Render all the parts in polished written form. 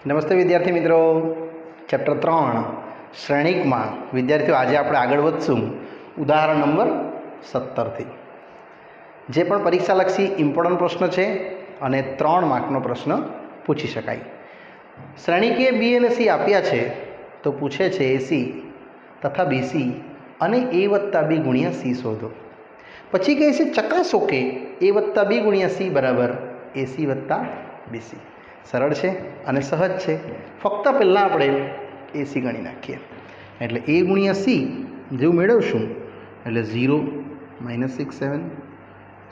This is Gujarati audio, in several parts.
નમસ્તે વિદ્યાર્થી મિત્રો, ચેપ્ટર 3 શ્રેણિકમાં વિદ્યાર્થીઓ આજે આપણે આગળ વધશું ઉદાહરણ નંબર 17થી. જે પણ પરીક્ષાલક્ષી ઇમ્પોર્ટન્ટ પ્રશ્ન છે અને 3 માર્કનો પ્રશ્ન પૂછી શકાય. શ્રેણિકીય બી અને સી આપ્યા છે તો પૂછે છે એસી તથા બીસી અને એ વત્તા બી ગુણ્યા સી શોધો. પછી કહે છે ચકાસો કે એ વત્તા બી ગુણ્યા સી બરાબર એસી વત્તા બીસી. સરળ છે અને સહજ છે. ફક્ત પહેલાં આપણે એસી ગણી નાખીએ એટલે એ ગુણ્યા સી જેવું મેળવશું એટલે 0 -6 7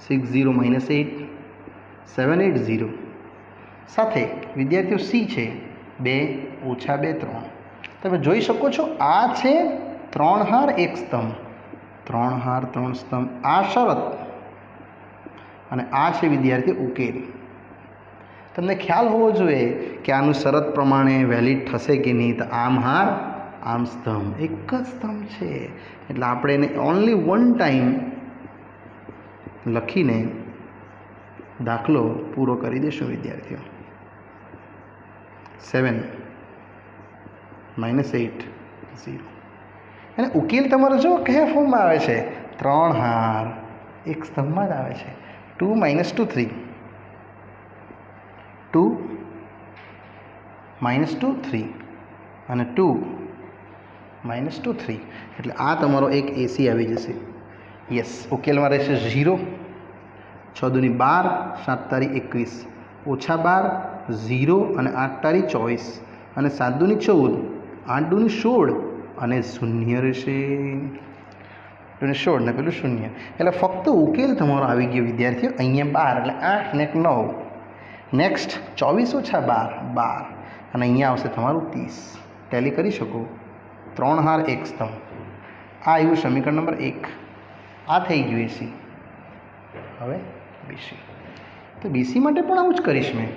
6 0 -8 7 8 0 સાથે વિદ્યાર્થીઓ સી છે 2 - 2 3. તમે જોઈ શકો છો આ છે 3 હાર 1 સ્તંભ, 3 હાર 3 સ્તંભ. આ શરત અને આ છે વિદ્યાર્થી ઉકેલ. તમને ખ્યાલ હોવો જોઈએ કે આનું શરત પ્રમાણે વેલિડ થશે કે નહીં. તો આમ હાર આમ સ્તંભ એક જ સ્તંભ છે એટલે આપણે એને ઓનલી વન ટાઈમ લખીને દાખલો પૂરો કરી દઈશું વિદ્યાર્થીઓ. 7 -8 0 અને ઉકેલ તમારો જો કયા ફોર્મમાં આવે છે? 3 હાર એક સ્તંભમાં જ આવે છે. 2 - 2 3 2 -2 3 અને 2 -2 3 એટલે આ તમારો એક એસી આવી જશે. યસ, ઉકેલમાં રહેશે 0 6 દુની 12 7 તારી 21 -12 0 અને 8 તારી 24 અને 7 દુની 14 8 દુની 16 અને શૂન્ય રહેશે. 16 ને પેલું શૂન્ય એટલે ફક્ત ઉકેલ તમારો આવી ગયો વિદ્યાર્થીઓ. અહીંયા 12 એટલે 8 ને 9. નેક્સ્ટ 24 - 12 12 અને અહીંયા આવશે તમારું 30. ટેલી કરી શકો. 3 હાર 1 સ્તંભ. આ આવ્યું સમીકરણ નંબર 1. આ થઈ ગયું એસી. હવે બીસી. તો બીસી માટે પણ આવું જ કરીશ મેં.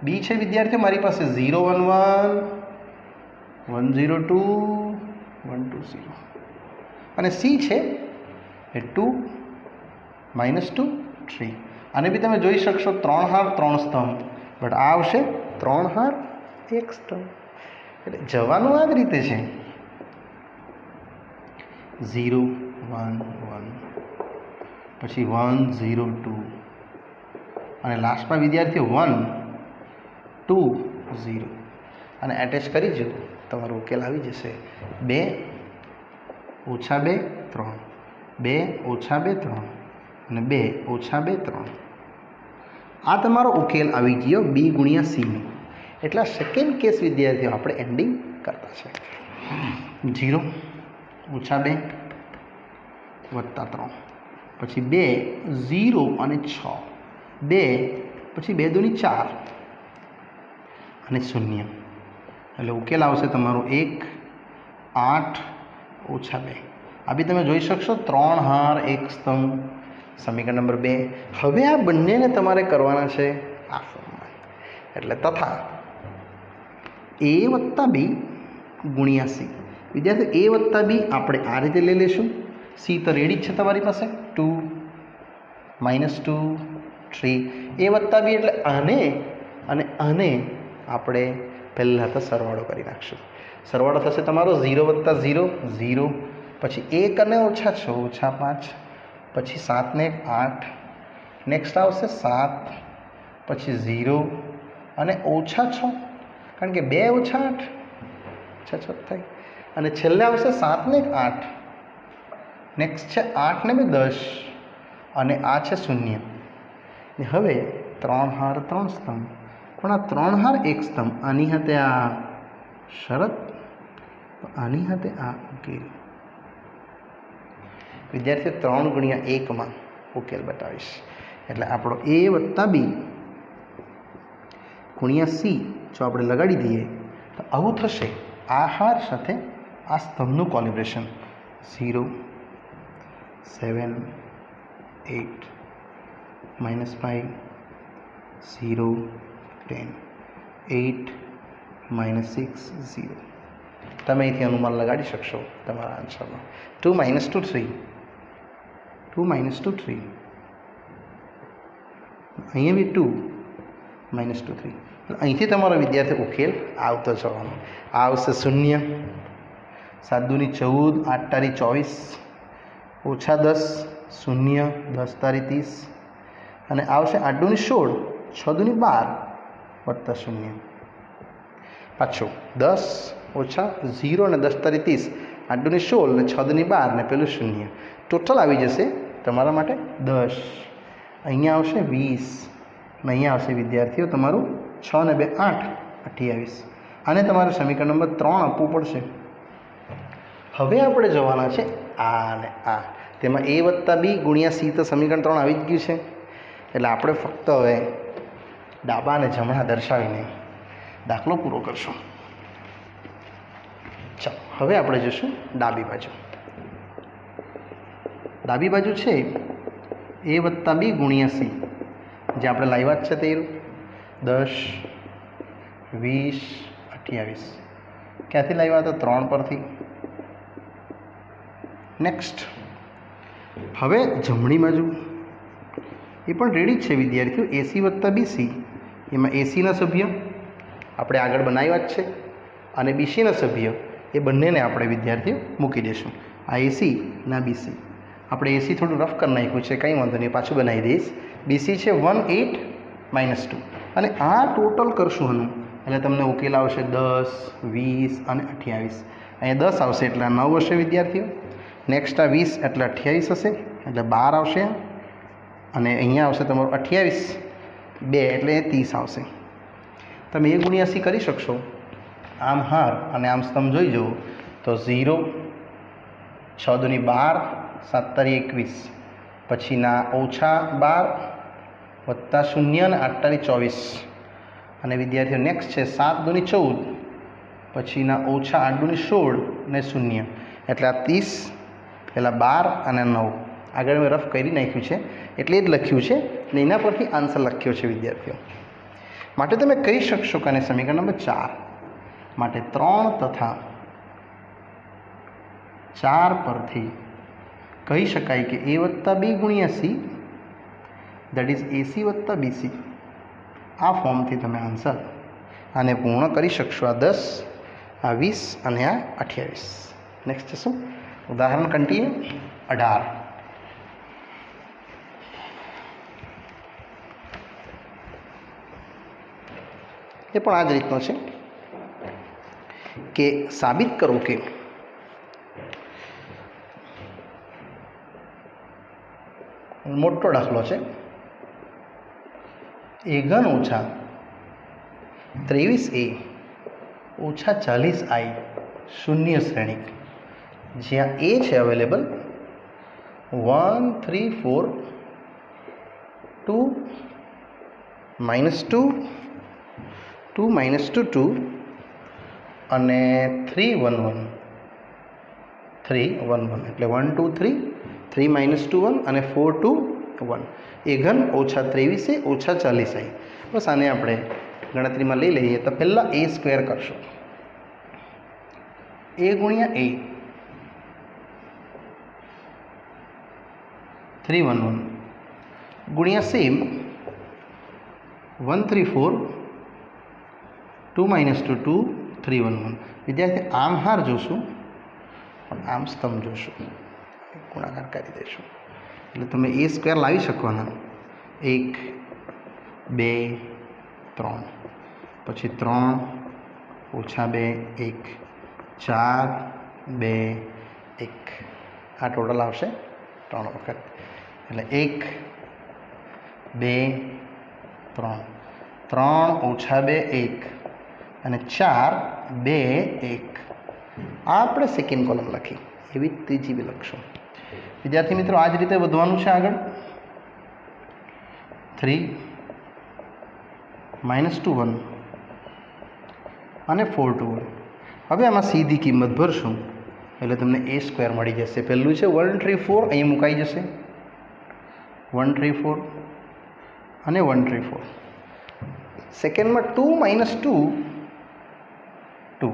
બી છે વિદ્યાર્થીઓ મારી પાસે 0 1 1 1 0 2 1 2 0 અને સી છે એ 2 -2 3. અને બી તમે જોઈ શકશો 3 હાર 3 સ્તંભ બટ આ આવશે 3 હાર 1 સ્તંભ. એટલે જવાનું આ જ રીતે છે. 0 1 1 પછી 1 0 2 અને લાસ્ટમાં વિદ્યાર્થીઓ 1 2 0 અને એટેચ કરી જો તમારો ઉકેલ આવી જશે. 2 - 2 3 2 - 2 3 અને 2 - 2 3. આ તમારો ઉકેલ આવી ગયો બી ગુણ્યા સીનો. એટલે સેકન્ડ કેસ વિદ્યાર્થીઓ આપણે એન્ડિંગ કરતા છે. 0 - 2 વત્તા 3 પછી 2 0 અને 6 2 પછી 2 દુની 4 અને 0 એટલે ઉકેલ આવશે તમારો 1 8 - 2. આ બી તમે જોઈ શકશો 3 હાર 1 સ્તંભ. સમીકરણ નંબર 2. હવે આ બંનેને તમારે કરવાના છે આ ફોર્મમાં એટલે તથા એ વત્તા બી ગુણ્યા સી. વિદ્યાર્થી એ વત્તા બી આપણે આ રીતે લઈ લઈશું. સી તો રેડી જ છે તમારી પાસે. 2 -2 3 એ વત્તા બી એટલે આને અને આને આપણે પહેલાં તો સરવાળો કરી નાખશું. સરવાળો થશે તમારો 0 + 0 0 પછી 1 અને -6 -5 પછી 7 ને 8 નેક્સ્ટ આવશે 7 પછી 0 અને -6 કારણ કે 2 - 8 6 6 થાય અને છેલ્લે આવશે 7 ને 8 નેક્સ્ટ છે 8 ને 10 અને આ છે 0. હવે 3 હાર 3 સ્તંભ પણ આ 3 હાર 1 સ્તંભ. આની હાથે આ શરત આની હાથે આ ઉકેલ. વિદ્યાર્થીઓ 3 ગુણ્યા 1માં ઉકેલ બતાવીશ એટલે આપણો એ વત્તા બી ગુણ્યા સી જો આપણે લગાડી દઈએ તો આવું થશે. આ હાર સાથે આ સ્તંભનું કોલિબ્રેશન 0 7 8 -5 0 10 8 -6 0. તમે અહીંથી અનુમાન લગાડી શકશો તમારા આન્સરમાં. 2 -2 3 2 -2 3 અહીંયા બી 2 -2 3 અહીંથી તમારો વિદ્યાર્થી ઉકેલ આવતો જવાનો. આ આવશે 0, 7 દુની 14, 8 તારી 24, -10, 0, 10 તારી 30 અને આવશે 8 દુની 16, 6 દુની 12 વત્તા 0. પાછું 10 ઓછા 0 અને 10 તારી 30, 8 દુની 16 ને 6 દુની 12 ને પેલું 0. ટોટલ આવી જશે તમારા માટે 10. અહીંયા આવશે 20 અને અહીંયા આવશે વિદ્યાર્થીઓ તમારું 6 ને 2 8, 28. આને તમારે સમીકરણ નંબર 3 આપવું પડશે. હવે આપણે જવાના છે આ અને આ. તેમાં a વત્તા b ગુણ્યા c તો સમીકરણ 3 આવી જ ગયું છે. એટલે આપણે ફક્ત હવે ડાબા અને જમણા દર્શાવીને દાખલો પૂરો કરશું. ચાલો હવે આપણે જઈશું ડાબી બાજુ. ડાબી બાજુ છે a વત્તા b ગુણ્યા c, જે આપણે લાવ્યા જ છે તે 10, 20, 28. ક્યાંથી લાવ્યા હતા? 3 પરથી. નેક્સ્ટ હવે જમણી બાજુ એ પણ રેડી જ છે વિદ્યાર્થીઓ. AC વત્તા BC, એમાં ACના સભ્ય આપણે આગળ બનાવ્યા જ છે અને BCના સભ્ય એ બંનેને આપણે વિદ્યાર્થીઓ મૂકી દઈશું. આ AC ના BC. આપણે AC થોડું રફ કરી નાખ્યું છે, કંઈ વાંધો નહીં, પાછું બનાવી દઈશ. BC છે 1 8 -2 અને આ ટોટલ કરશું આનું એટલે તમને ઉકેલ આવશે 10, 20 અને 28. અહીંયા 10 આવશે એટલે 9 હશે વિદ્યાર્થીઓ. નેક્સ્ટ આ 20 એટલે 28 હશે એટલે 12 આવશે અને અહીંયા આવશે તમારું 28 2 એટલે 30 આવશે. તમે એ ગુણ્યા સી કરી શકશો. આમ હાર અને આમ સ્તંભ જોઈ જુઓ તો 0, 6 દુની 12, 7 તારી 21, પછીના -12 વત્તા 0 અને 8 તારી 24 અને વિદ્યાર્થીઓ નેક્સ્ટ છે 7 દુની 14, પછીના -8 દુની 16 ને 0 એટલે આ 30, પહેલાં 12 અને 9 આગળ મેં રફ કરી નાખ્યું છે એટલે જ લખ્યું છે અને એના પરથી આન્સર લખ્યો છે વિદ્યાર્થીઓ. માટે તમે કહી શકશો કે સમીકરણ નંબર 4 માટે 3 તથા 4 પરથી કહી શકાય કે a વત્તા b ગુણ્યા c દેટ ઇઝ AC વત્તા BC. આ ફોર્મથી તમે આન્સર આને પૂર્ણ કરી શકશો. આ 10, આ 20 અને આ 28. નેક્સ્ટ છે શું? ઉદાહરણ કન્ટિન્યુ. 18 એ પણ આ જ રીતનો છે કે સાબિત કરો કે મોટો દાખલો છે. a ઘન ઓછા 23a ઓછા 40i શૂન્ય શ્રેણિક, જ્યાં a છે અવેલેબલ 1 3 4 2 -2 2 -2 2 અને 3 1 1 3 1 1 એટલે 1 2 3 3 -2 1 અને 4 2 1. એ ઘન ઓછા 23a ઓછા 40i. બસ આને આપણે ગણતરીમાં લઈ લઈએ તો પહેલાં a સ્ક્વેર કરશો. a ગુણ્યા a 311 ગુણ્યા સેમ 1 3 4 2 -2 2 3 1 1. વિદ્યાર્થી આમ હાર જોશું પણ આમ સ્તંભ જોશું, ગુણાકાર કરી દઈશું એટલે તમે a સ્ક્વેર લાવી શકવાના. 1 2 3 પછી 3 ઓછા 2 1 4 2 1 આ ટોટલ આવશે 3 વખત એટલે 1 2 3 3 ઓછા 2 1 અને 4 2 1. આ આપણે સેકન્ડ કોલમ લખી, એવી ત્રીજી બી લખશું. વિદ્યાર્થી મિત્રો આ જ રીતે વધવાનું છે આગળ. 3 -2 1 અને 4 2 1. હવે આમાં સીધી કિંમત ભરશું એટલે તમને a સ્ક્વેર મળી જશે. પહેલું છે 1 3 4, અહીં મુકાઈ જશે 1 3 4 અને 1 3 4. સેકન્ડમાં 2 -2 2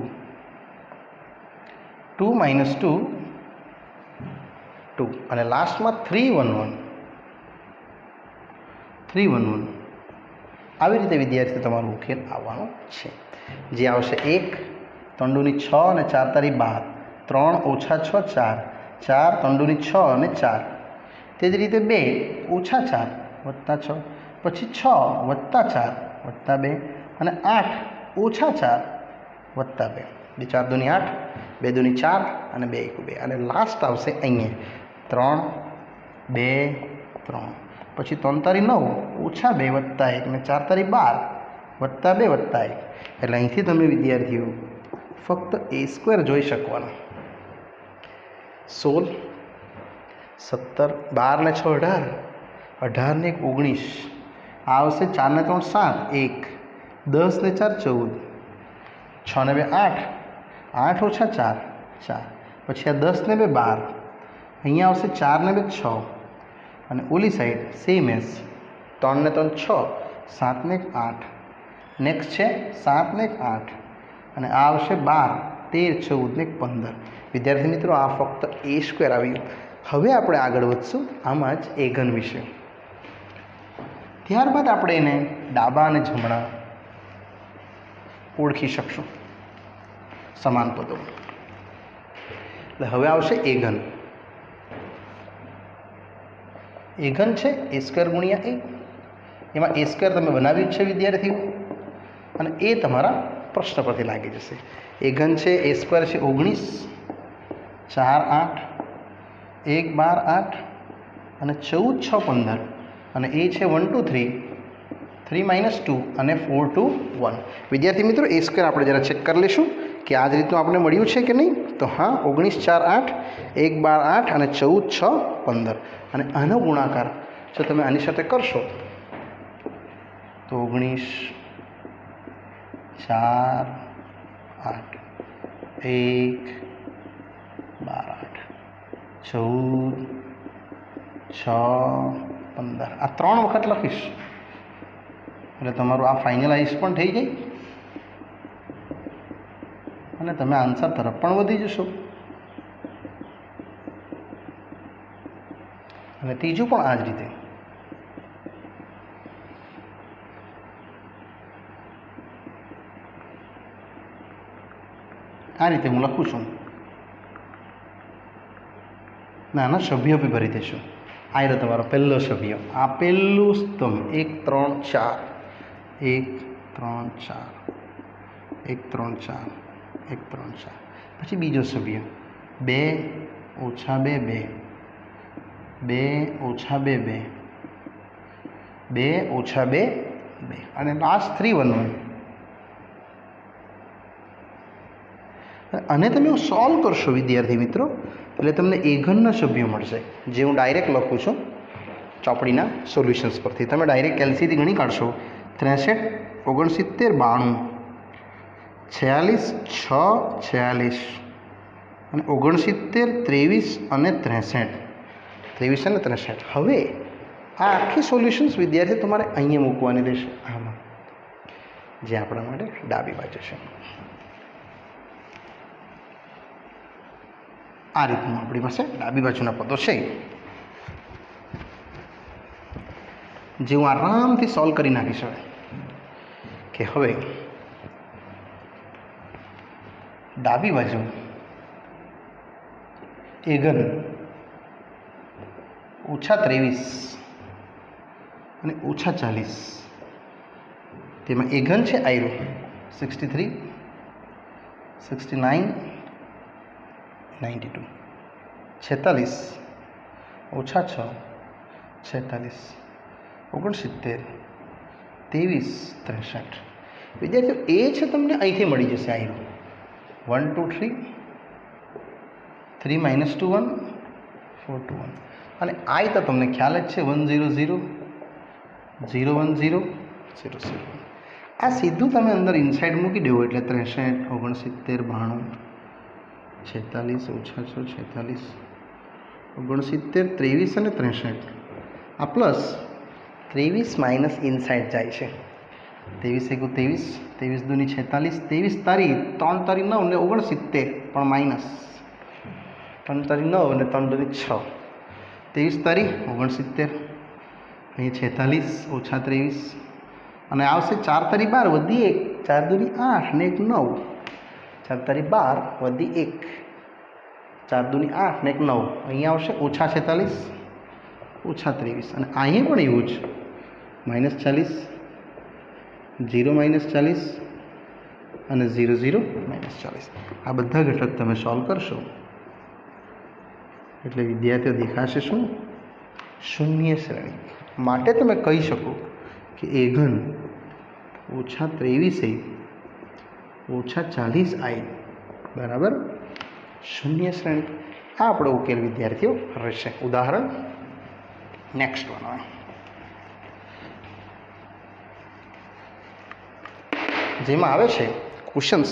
2 -2 2 અને લાસ્ટમાં 3 1 1 3 1 1 આવી રીતે વિદ્યાર્થી તમારો ઉકેલ આવવાનો છે, જે આવશે 1 3 દુની 6 અને 4 તારી 12, 3 ઓછા 6 4, 4 3 દુની 6 અને 4, તે જ રીતે 2 ઓછા 4 વત્તા 6, પછી 6 વત્તા 4 વત્તા 2 અને 8 ઓછા 4 વત્તા 2, 2 4 દુની 8, 2 દુની 4 અને 2 1 2, અને લાસ્ટ આવશે અહીંયા 3 2 3, પછી 3 તારી 9 ઓછા 2 વત્તા 1 અને 4 તારી 12 વત્તા 2 વત્તા 1, એટલે અહીંથી તમે વિદ્યાર્થીઓ ફક્ત a² જોઈ શકવાના. 16 17 12 ને 6 18, 18 ને 1 19, આ આવશે 4 ને 3 7 1, 10 ને 4 14, 6 ને 2 8, 8 ઓછા 4 4, પછી આ 10 ને 2 12, અહીંયા આવશે 4 ને 2 6, અને ઓલી સાઈડ સેમ એસ 3 ને 3 6, 7 ને 1 8, નેક્સ્ટ છે 7 ને 1 8, અને આ આવશે 12 13 14 ને 15. વિદ્યાર્થી મિત્રો, આ ફક્ત a² આવ્યું. હવે આપણે આગળ વધશું આમાં જ એ ઘન વિશે. ત્યારબાદ આપણે એને ડાબા અને જમણા ઓળખી શકશું સમાન પદો. એટલે હવે આવશે એ ઘન. એ ઘન છે a² ગુણ્યા a. એમાં a² તમે બનાવ્યું છે વિદ્યાર્થીઓ, અને એ તમારા પ્રશ્ન પરથી લાગી જશે. એ ઘન છે a² છે 19, 4 8, 1 12 8, અને 14 6 15, અને એ છે 1 2 3, 3 - 2 અને 4 2 1. વિદ્યાર્થી મિત્રો, a² આપણે જરા ચેક કરી લઈશું કે આ જ રીતનું આપણે મળ્યું છે કે નહીં. તો હા, 19 4 8, 1 12 8 અને 14 6 15, અને આનો ગુણાકાર જો તમે આની સાથે કરશો તો 19 4 8, 1 12 8, 14 6 15, આ 3 વખત લખીશ એટલે તમારું આ ફાઇનલાઇઝ પણ થઈ જાય અને તમે આન્સર તરફ પણ વધી જશો. અને ત્રીજું પણ આ જ રીતે. આ રીતે હું લખું છું. નાના સભ્ય બી ભરી દઈશું. આ રહ્યો તમારો પહેલો સભ્ય. આ પહેલું સ્તંભ 1 3 4, 1 3 4, 1 3 4, 1 3 4. પછી બીજો સભ્ય 2 ઓછા 2 2, 2 ઓછા 2 2, 2 ઓછા 2 2, અને લાસ્ટ 3 1 1. અને તમે સોલ્વ કરશો વિદ્યાર્થી મિત્રો, એટલે તમને એ ઘનના સભ્યો મળશે, જે હું ડાયરેક્ટ લખું છું ચોપડીના સોલ્યુશન્સ પરથી. તમે ડાયરેક્ટ એલસીથી ગણી કાઢશો. 63 69 92, 46 6 46, અને 69 23 અને 63, 23 અને 63. હવે આ આખી સોલ્યુશન્સ વિદ્યાર્થી તમારે અહીંયા મૂકવાની રહેશે, આમાં, જે આપણા માટે ડાબી બાજુ છે. આ રીતનું આપણી પાસે ડાબી બાજુના પદો છે, જે હું આરામથી સોલ્વ કરી નાખીશ. કે હવે ડાબી બાજુ એ ઘન -23 અને -40, તેમાં એ ઘન છે આયરો 63 69 92, 46 ઓછા 6 46, 69 23 63. વિદ્યાર્થીઓ, એ છે તમને અહીંથી મળી જશે આયરો 1 2 3, 3 - 2 1, 4 2 1, અને આઈ તો તમને ખ્યાલ જ છે 1 0 0 0 1 0 0 0. આ સીધું તમે અંદર ઇનસાઇડ મૂકી દેવો એટલે 63 69 92, 46 ઓછા 6 46, 69 23 અને 63. આ પ્લસ 23 માઇનસ ઇનસાઇડ જાય છે. 23 1 23, 23 દુની 46, 23 તારી 3 તારી 9 એટલે 69, પણ માઇનસ 3 તારી 9 અને 3 દુની 6, 23 તારી 69, અહીં 46 ઓછા 23, અને આવશે 4 તરી 12 વધી 1, 4 દૂની 8 ને 1 9, 4 તરી 12 વધી 1, 4 દૂની 8 ને 1 9. અહીંયા આવશે -46 -23, અને અહીંયા પણ એવું જ -40 0 -40 અને 0 0 -40. આ બધા ઘટક તમે સોલ્વ કરશો એટલે વિદ્યાર્થીઓ દેખાશે શું? શૂન્ય શ્રેણી. માટે તમે કહી શકો કે એ ઘન -23 -40 I બરાબર શૂન્ય શ્રેણી. આ આપણો ઉકેલ વિદ્યાર્થીઓ રહેશે. ઉદાહરણ નેક્સ્ટ વન, જેમાં આવે છે ક્વેશ્ચન્સ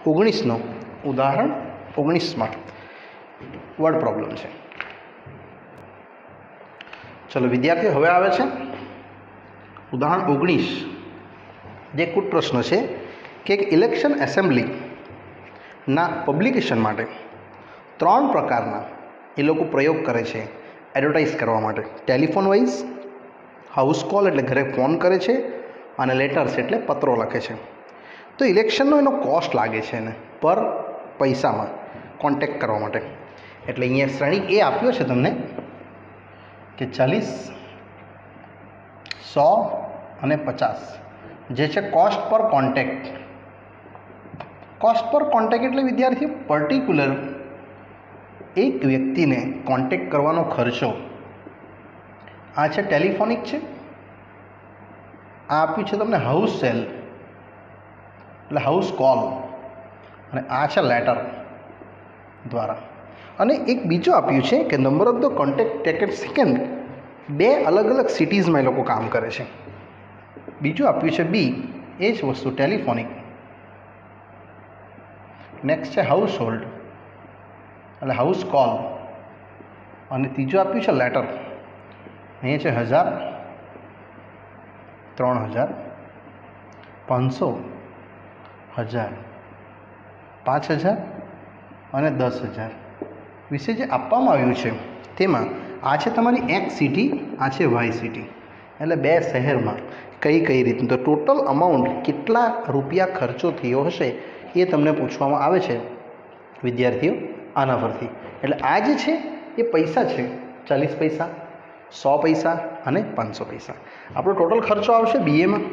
19નો ઉદાહરણ 19માં વર્ડ પ્રોબ્લેમ છે. ચલો વિદ્યાર્થીઓ, હવે આવે છે ઉદાહરણ 19, જે કુટ પ્રશ્ન છે કે એક ઇલેક્શન એસેમ્બલીના પબ્લિકેશન માટે 3 પ્રકારના એ લોકો પ્રયોગ કરે છે એડવર્ટાઇઝ કરવા માટે. ટેલિફોન વાઇઝ, હાઉસ કોલ એટલે ઘરે ફોન કરે છે, અને લેટર્સ એટલે પત્રો લખે છે. તો ઇલેક્શનનો એનો કોસ્ટ લાગે છે એને પર પૈસામાં કોન્ટેક્ટ કરવા માટે. એટલે અહીંયા શ્રેણી એ આપ્યો છે તમને કે 40, 100 અને 50, જે છે કોસ્ટ પર કોન્ટેક્ટ. કોસ્ટ પર કોન્ટેક્ટ એટલે વિદ્યાર્થીઓ પર્ટિક્યુલર એક વ્યક્તિને કોન્ટેક્ટ કરવાનો ખર્ચો. આ છે ટેલિફોનિક છે, આ આપ્યું છે તમને હાઉસ સેલ એટલે હાઉસ કોલ, અને આ છે લેટર દ્વારા. અને એક બીજું આપ્યું છે કે number of the contact taken second. 2 અલગ અલગ સિટીઝમાં એ લોકો કામ કરે છે. બીજું આપ્યું છે બી, એ જ વસ્તુ ટેલિફોનિક. નેક્સ્ટ છે હાઉસ હોલ્ડ એટલે હાઉસ કોલ, અને ત્રીજું આપ્યું છે લેટર. અહીંયા છે 1000, 3000, 500, 1000, 5000 અને 10000 વિશે જે આપવામાં આવ્યું છે તેમાં આ છે તમારી એક્સ સિટી, આ છે વાય સિટી, એટલે 2 શહેરમાં કઈ કઈ રીતનું. તો ટોટલ અમાઉન્ટ કેટલા રૂપિયા ખર્ચો થયો હશે એ તમને પૂછવામાં આવે છે વિદ્યાર્થીઓ આના પરથી. એટલે આ જે છે એ પૈસા છે 40 પૈસા, 100 પૈસા અને 500 પૈસા. આપણો ટોટલ ખર્ચો આવશે બીએમાં.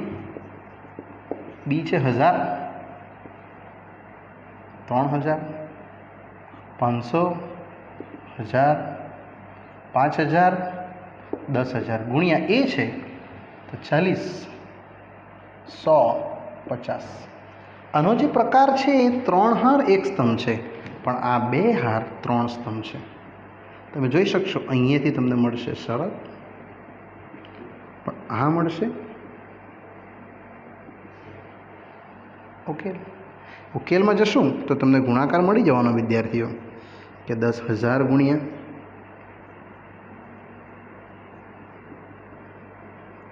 બી છે 1000, 3000, 500, 1000, 5000, 10000 ગુણ્યા એ છે તો 40, 100, 50. આનો જે પ્રકાર છે એ 3 હાર 1 સ્તંભ છે, પણ આ 2 હાર 3 સ્તંભ છે. તમે જોઈ શકશો અહીંયાથી તમને મળશે શરત, પણ આ મળશે ઉકેલ. ઉકેલમાં જશું તો તમને ગુણાકાર મળી જવાનો વિદ્યાર્થીઓ કે 10000 ગુણ્યા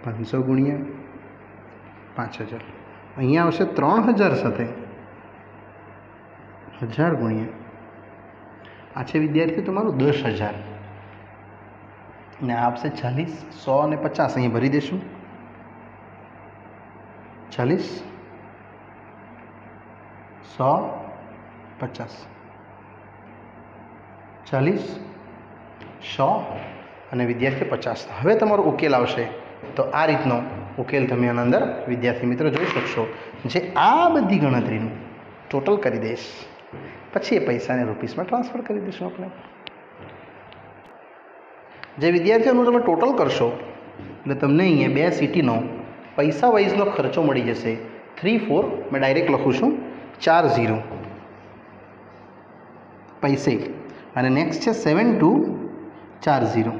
500 ગુણ્યા 5000. અહીંયા આવશે 3000 સાથે 1000 ગુણ્યા, આ છે વિદ્યાર્થીઓ તમારું 10000, ને આ આપશે 40, 100 અને 50. અહીંયા ભરી દઈશું 40, 100, 50, 40, 100 અને વિદ્યાર્થી 50. હવે તમારો ઉકેલ આવશે. તો આ રીતનો ઉકેલ તમે આના અંદર વિદ્યાર્થી મિત્રો જોઈ શકશો, જે આ બધી ગણતરીનું ટોટલ કરી દઈશ, પછી એ પૈસાને રૂપીસમાં ટ્રાન્સફર કરી દઈશું આપણે. જે વિદ્યાર્થીઓનું તમે ટોટલ કરશો એટલે તમને અહીંયા 2 સિટીનો પૈસા વાઇઝનો ખર્ચો મળી જશે 3 4. મેં ડાયરેક્ટ લખું છું 40 પૈસે, અને નેક્સ્ટ છે 7240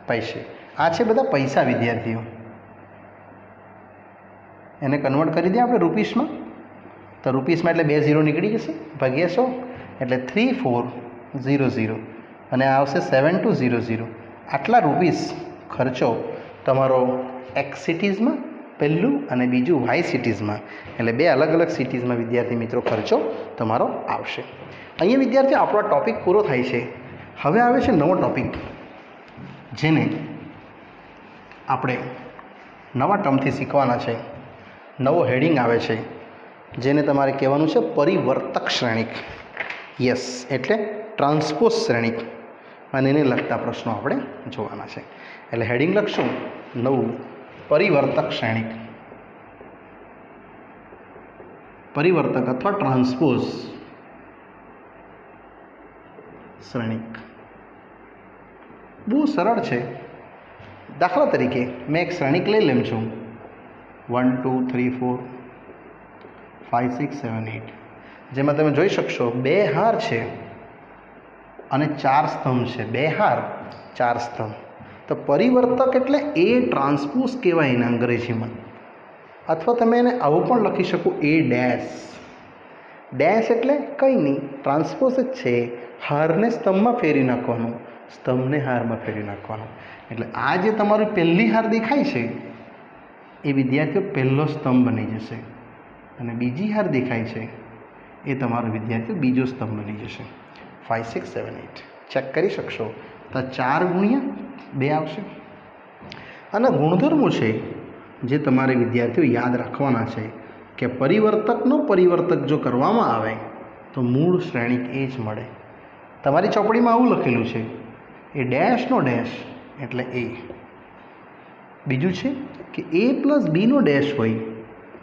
પૈસે. આ છે બધા પૈસા વિદ્યાર્થીઓ. એને કન્વર્ટ કરી દે આપણે રૂપીસમાં, તો રૂપીસમાં એટલે 2 0 નીકળી જશે, ભાગ્યા 100 એટલે 3400, અને આ આવશે 7200. આટલા રૂપીસ ખર્ચો તમારો એક્સ સિટીઝમાં પહેલું અને બીજું વાય સિટીઝમાં, એટલે 2 અલગ અલગ સિટીઝમાં વિદ્યાર્થી મિત્રો ખર્ચો તમારો આવશે. અહીંયા વિદ્યાર્થીઓ આપણો ટૉપિક પૂરો થાય છે. હવે આવે છે નવો ટૉપિક, જેને આપણે નવા ટર્મથી શીખવાના છે. નવો હેડિંગ આવે છે જેને તમારે કહેવાનું છે પરિવર્તક શ્રેણિક. યસ, એટલે ટ્રાન્સપોઝ શ્રેણિક, અને એને લગતા પ્રશ્નો આપણે જોવાના છે. એટલે હેડિંગ લખશું નવું પરિવર્તક શ્રેણિક, પરિવર્તક અથવા ટ્રાન્સપોઝ શ્રેણિક. બહુ સરળ છે. દાખલા તરીકે મેં એક શ્રેણિક લઈ લેમ છું 1 2 3 4 5 6 7 8, જેમાં તમે જોઈ શકશો 2 હાર છે અને 4 સ્તંભ છે. 2 હાર 4 સ્તંભ. તો પરિવર્તક એટલે એ ટ્રાન્સપોઝ કહેવાય એને અંગ્રેજીમાં, અથવા તમે એને આવું પણ લખી શકો એ ડેશ. ડેશ એટલે કંઈ નહીં, ટ્રાન્સપોઝ જ છે. હારને સ્તંભમાં ફેરવી નાખવાનું, સ્તંભને હારમાં ફેરવી નાખવાનું. એટલે આ જે તમારું પહેલી હાર દેખાય છે એ વિદ્યાર્થીઓ પહેલો સ્તંભ બની જશે, અને બીજી હાર દેખાય છે એ તમારો વિદ્યાર્થીઓ બીજો સ્તંભ બની જશે. 5 6 7 8 ચેક કરી શકશો. તો 4 ગુણ્યા 2 આવશે. અને ગુણધર્મો છે જે તમારે વિદ્યાર્થીઓ યાદ રાખવાના છે કે પરિવર્તકનો પરિવર્તક જો કરવામાં આવે તો મૂળ શ્રેણિક એ જ મળે. તમારી ચોપડીમાં આવું લખેલું છે, એ ડેશનો ડેશ એટલે એ. બીજું છે કે એ પ્લસ બીનો ડેશ હોય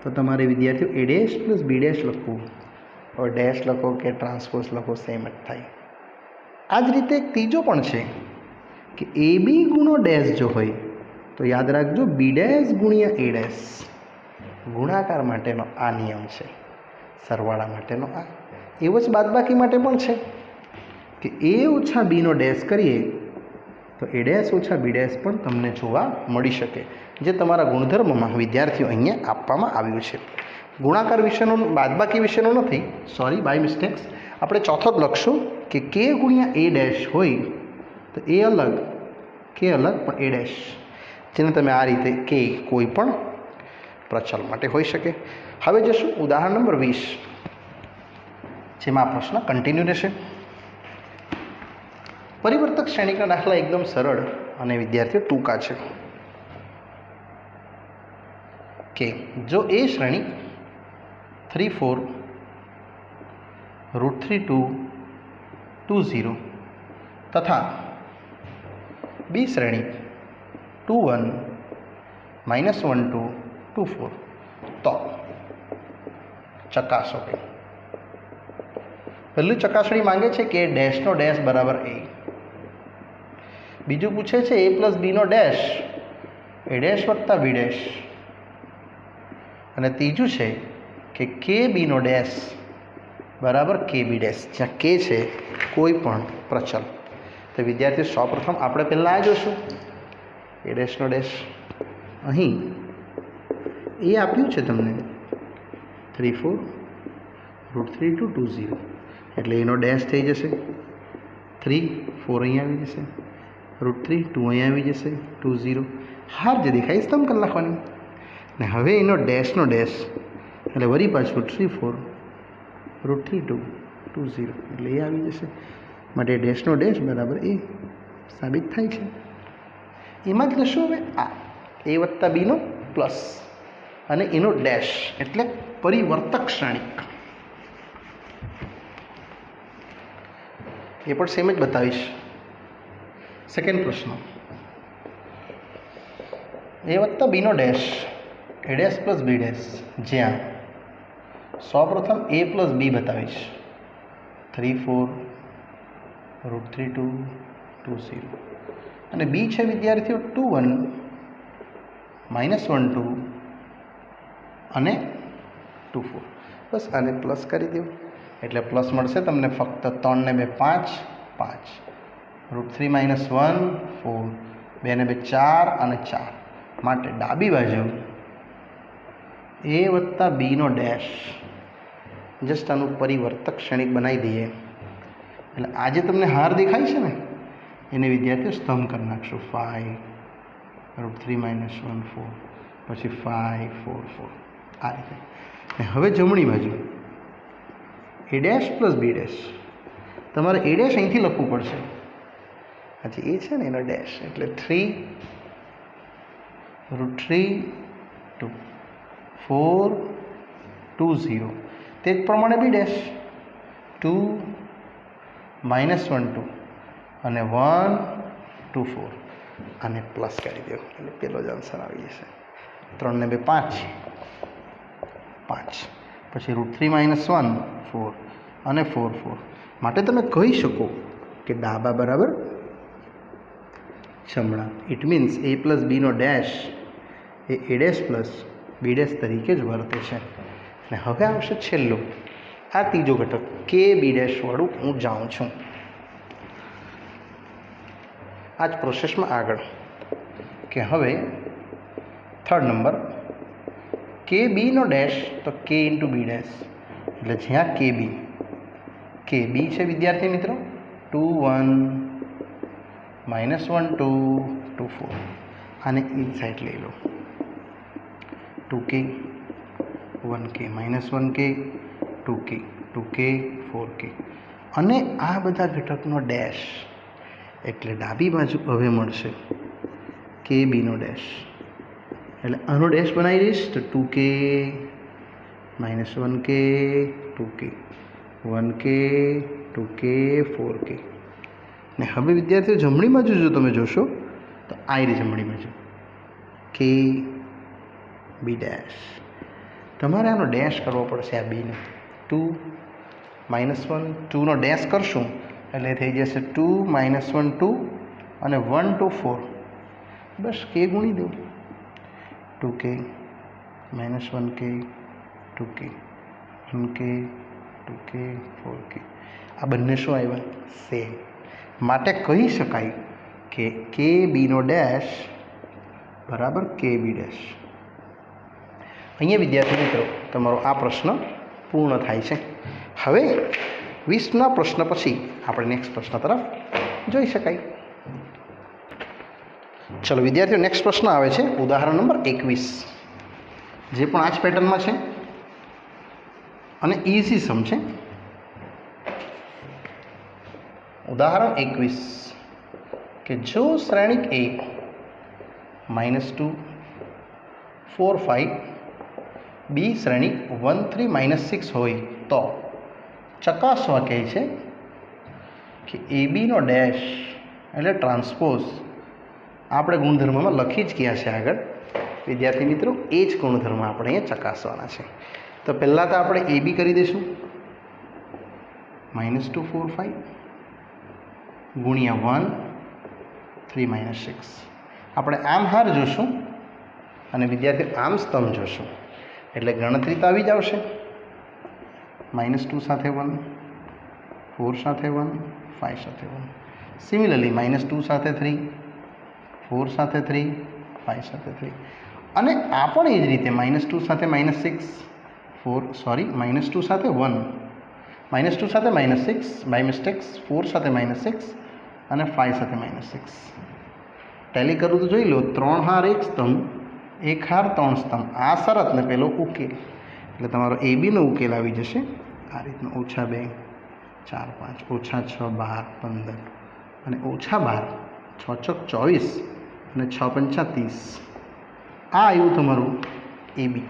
તો તમારે વિદ્યાર્થીઓ A dash plus B dash લખવું. હવે ડેશ લખો કે ટ્રાન્સપોઝ લખો સેમ જ થાય. આ જ રીતે એક ત્રીજો પણ છે કે એ બી ગુણો ડેશ જો હોય તો યાદ રાખજો બી ડેશ ગુણ્યા એ ડેશ. ગુણાકાર માટેનો આ નિયમ છે, સરવાળા માટેનો આ. એવો જ બાદબાકી માટે પણ છે કે એ ઓછા બીનો ડેશ કરીએ તો એ ડેશ ઓછા બી ડેશ પણ તમને જોવા મળી શકે, જે તમારા ગુણધર્મમાં વિદ્યાર્થીઓ અહીંયા આપવામાં આવ્યું છે. ગુણાકાર વિશેનો, બાદબાકી વિશેનો નથી, સોરી, બાય મિસ્ટેક્સ. આપણે ચોથો જ લખશું કે કે ગુણ્યા એ ડેશ હોય તો એ અલગ, કે અલગ પણ એ ડેશ, જેને તમે આ રીતે કે કોઈ પણ પ્રચલ માટે હોઈ શકે. હવે જશું ઉદાહરણ નંબર 20, જેમાં આ પ્રશ્ન કન્ટિન્યુ રહેશે. પરિવર્તક શ્રેણિકના દાખલા એકદમ સરળ અને વિદ્યાર્થીઓ ટૂંકા છે. કે જો એ શ્રેણિક 3 4 √3 2 2 0 તથા બી શ્રેણિક 2 1 -1 2 2 4 તો ચકાસો. પહેલું ચકાસણી માંગે છે કે ડેશનો ડેશ બરાબર એ. બીજું પૂછે છે એ પ્લસ બીનો ડેશ એ ડેશ વત્તા બી ડેશ. અને ત્રીજું છે કે કે બીનો ડેશ બરાબર કે બી ડેશ, જ્યાં કે છે કોઈ પણ પ્રચલ. તો વિદ્યાર્થીઓ સૌપ્રથમ આપણે પહેલાં આ જોશું એ ડેશનો ડેશ. અહીં એ આપ્યું છે તમને 3 4 √3 2 2 0, એટલે એનો ડેશ થઈ જશે 3 4 અહીંયા આવી જશે, √3 2 અહીંયા આવી જશે, 2 0. હાર જે દેખાય સ્તંભ કરી નાખવાની. ને હવે એનો ડેશનો ડેશ એટલે વળી પાછું 3 4 √3 2 2 0, એટલે એ આવી જશે. માટે ડેશનો ડેશ બરાબર એ સાબિત થાય છે. એમાં જ લઈશું હવે આ એ વત્તા બીનો પ્લસ અને એનો ડેશ એટલે પરિવર્તક શ્રેણિક. એ પણ સેમ જ બતાવીશ. સેકન્ડ પ્રશ્ન, એ વત્તા બીનો dash a dash plus B dash, જ્યાં સૌપ્રથમ એ પ્લસ બી બતાવીશ 3 4 √3 2 2 0, અને બી છે વિદ્યાર્થીઓ 2 1 -1 2 અને 2 4. બસ આને પ્લસ કરી દો એટલે પ્લસ મળશે તમને ફક્ત 3 ને 2 5 5, √3 -1 4, 2 ને 2 4 અને 4. માટે ડાબી બાજુ એ વત્તા બીનો ડેશ, જસ્ટ આનું પરિવર્તક શ્રેણિક બનાવી દઈએ એટલે આ જે તમને હાર દેખાય છે ને એને વિદ્યાર્થીઓ સ્તંભ કરી નાખશું. 5 √3 -1 4, પછી 5 4 4, આ રીતે. ને હવે જમણી બાજુ A dash plus B dash, તમારે એ ડેશ અહીંથી લખવું પડશે. આજે એ છે ને એનો ડેશ એટલે 3 √3 2 4 2 0 તે જ પ્રમાણે બી ડેશ 2 -1 2 અને 1 2 4 આને પ્લસ કરી દો એટલે પેલો જ આન્સર આવી જશે 3 ને 2 5 5 પછી √3 -1 4 અને 4 4 માટે તમે કહી શકો કે ડાબા બરાબર જમણા. ઇટ મીન્સ a પ્લસ બીનો dash a a dash plus b dash તરીકે જ વર્તે છે. અને હવે આવશે છેલ્લો આ ત્રીજો ઘટક કે બી ડેશવાળું હું જાઉં છું આ જ પ્રોસેસમાં આગળ કે હવે થર્ડ નંબર કે બીનો ડેશ તો કે ઇન્ટુ બી ડેશ એટલે જ્યાં કે બી છે વિદ્યાર્થી મિત્રો 2 1 -1 2 2 4 આને ઇનસાઇડ લઈ લો 2k 1k -1k 2k 2k 4k અને આ બધા ઘટકનો ડેશ એટલે ડાબી બાજુ હવે મળશે કે બીનો ડેશ એટલે આનો ડેશ બનાવી દઈશ તો 2k -1k 2k 1k 2k 4k ને હવે વિદ્યાર્થીઓ જમણી બાજુ જો તમે જોશો તો આ રહી જમણી બાજુ કે બી ડેશ તમારે આનો ડેશ કરવો પડશે આ બીનો 2 -1 2નો ડેશ કરશું એટલે થઈ જશે 2 -1 2 અને 1 2 4 બસ કે ગુણી દો 2k -1k 2k 1k 2k 4k આ બંને શું આવ્યા સેમ. માટે કહી શકાય કે કે બીનો ડેશ બરાબર કે બી ડેશ. અહીંયા વિદ્યાર્થી મિત્રો તમારો આ પ્રશ્ન પૂર્ણ થાય છે. હવે 20ના પ્રશ્ન પછી આપણે નેક્સ્ટ પ્રશ્ન તરફ જોઈ શકાય. ચલો વિદ્યાર્થીઓ નેક્સ્ટ પ્રશ્ન આવે છે ઉદાહરણ નંબર 21 જે પણ આ જ પેટર્નમાં છે અને ઇઝી સમ છે. ઉદાહરણ 21 કે જો શ્રેણિક a -2 4 5 બી શ્રેણિક 1 3 -6 હોય તો ચકાસવા કહે છે કે એ બીનો ડેશ એટલે ટ્રાન્સપોઝ આપણે ગુણધર્મમાં લખી જ ગયા છે આગળ વિદ્યાર્થી મિત્રો એ જ ગુણધર્મ આપણે અહીંયા ચકાસવાના છે. તો પહેલાં તો આપણે એ બી કરી દઈશું -2 4 5 ગુણ્યા 1 3 -6 આપણે આમ હાર જોશું અને વિદ્યાર્થી આમ સ્તંભ જોશું એટલે ગણતરી તો આવી જ આવશે. -2 સાથે 1 4 સાથે 1 5 સાથે 1 સિમિલરલી -2 સાથે 3 4 સાથે 3 5 સાથે 3 અને આ પણ એ જ રીતે -2 સાથે -6 4 સોરી -2 સાથે 1 -2 સાથે -6 બાય મિસ્ટેક્સ 4 સાથે -6 અને 5 સાથે -6 ટેલી કરું તો જોઈ લો 3 હાર 1 સ્તંભ 1 હાર 3 સ્તંભ આ શરત ને પેલો ઉકેલ એટલે તમારો એ બીનો ઉકેલ આવી જશે આ રીતનો -2 4 5 -6 12 15 અને -12 6 ચોક 24 અને 6 પંચા 30 આ આવ્યું તમારું એ બી.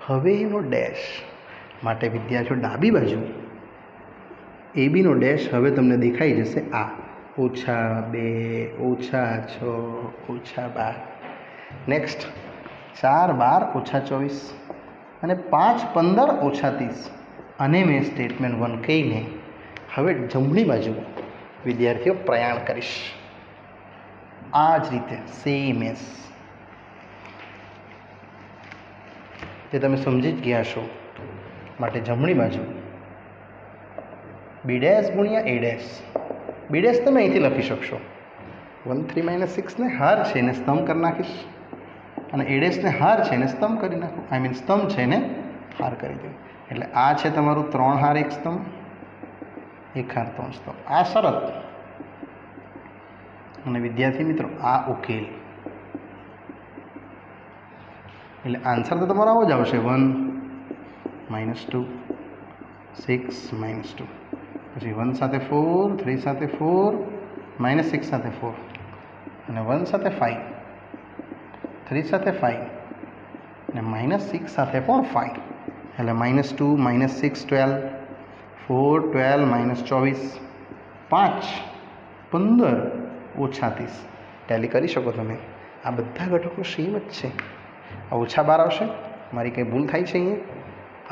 હવે એનો ડેશ માટે વિદ્યાર્થીઓ ડાબી બાજુ એ બીનો ડેશ હવે તમને દેખાઈ જશે આ -2 -6 -12 નેક્સ્ટ 4 12 -24 અને 5 15 -30 અને મેં સ્ટેટમેન્ટ 1 કહીને હવે જમણી બાજુ વિદ્યાર્થીઓ પ્રયાણ કરીશ આ જ રીતે સેમ એસ તે તમે સમજી જ ગયા છો. માટે જમણી બાજુ બી ડેશ ગુણ્યા એ ડેશ બી ડેશ તમે અહીંથી લખી શકશો 1 3 -6 ને હાર છે એને સ્તંભ કરી નાખીશ અને એ ડેશને હાર છે એને સ્તંભ કરી નાખું આઈ મીન સ્તંભ છે એને હાર કરી દઉં એટલે આ છે તમારું 3 હાર 1 સ્તંભ 1 હાર 3 સ્તંભ આ શરત અને વિદ્યાર્થી મિત્રો આ ઉકેલ એટલે આન્સર તો તમારો આવો જ આવશે 1 -2 6 -2 પછી 1 સાથે 4 3 સાથે 4 -6 સાથે 4 અને 1 સાથે 5 3 સાથે 5 અને -6 સાથે પણ 5 એટલે -2 -6 12 4 12 -24 5 15 -30 ટેલી કરી શકો તમે. આ બધા ઘટકો સેમ જ છે. આ -12 આવશે, મારી કંઈ ભૂલ થાય છે અહીંયા.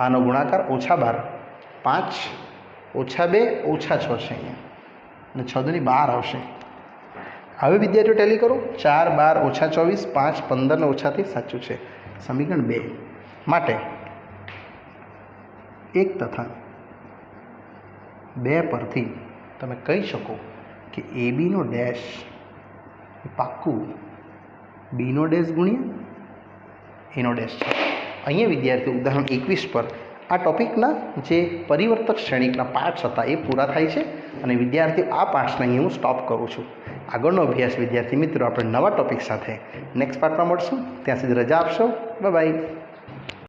આનો ગુણાકાર -12 5 -2 -6 છે અહીંયા, અને 6 × 12 આવશે. હવે વિદ્યાર્થીઓ ટેલી કરો. 4 12 -24 5 15 ને -30 સાચું છે. સમીકરણ 2 માટે 1 તથા 2 પરથી તમે કહી શકો કે એ બીનો ડેશ પાક્કું બીનો ડેશ ગુણ્યા એનો ડેશ છે. અહીંયા વિદ્યાર્થીઓ ઉદાહરણ 21 પર આ ટોપિકના જે પરિવર્તક શ્રેણિકના પાર્ટ્સ હતા એ પૂરા થાય છે, અને વિદ્યાર્થીઓ આ પાર્ટ્સને અહીં હું સ્ટોપ કરું છું. આગળનો અભ્યાસ વિદ્યાર્થી મિત્રો આપણે નવા ટોપિક સાથે નેક્સ્ટ પાર્ટમાં મળશું. ત્યાં સુધી રજા આપશો. Bye bye.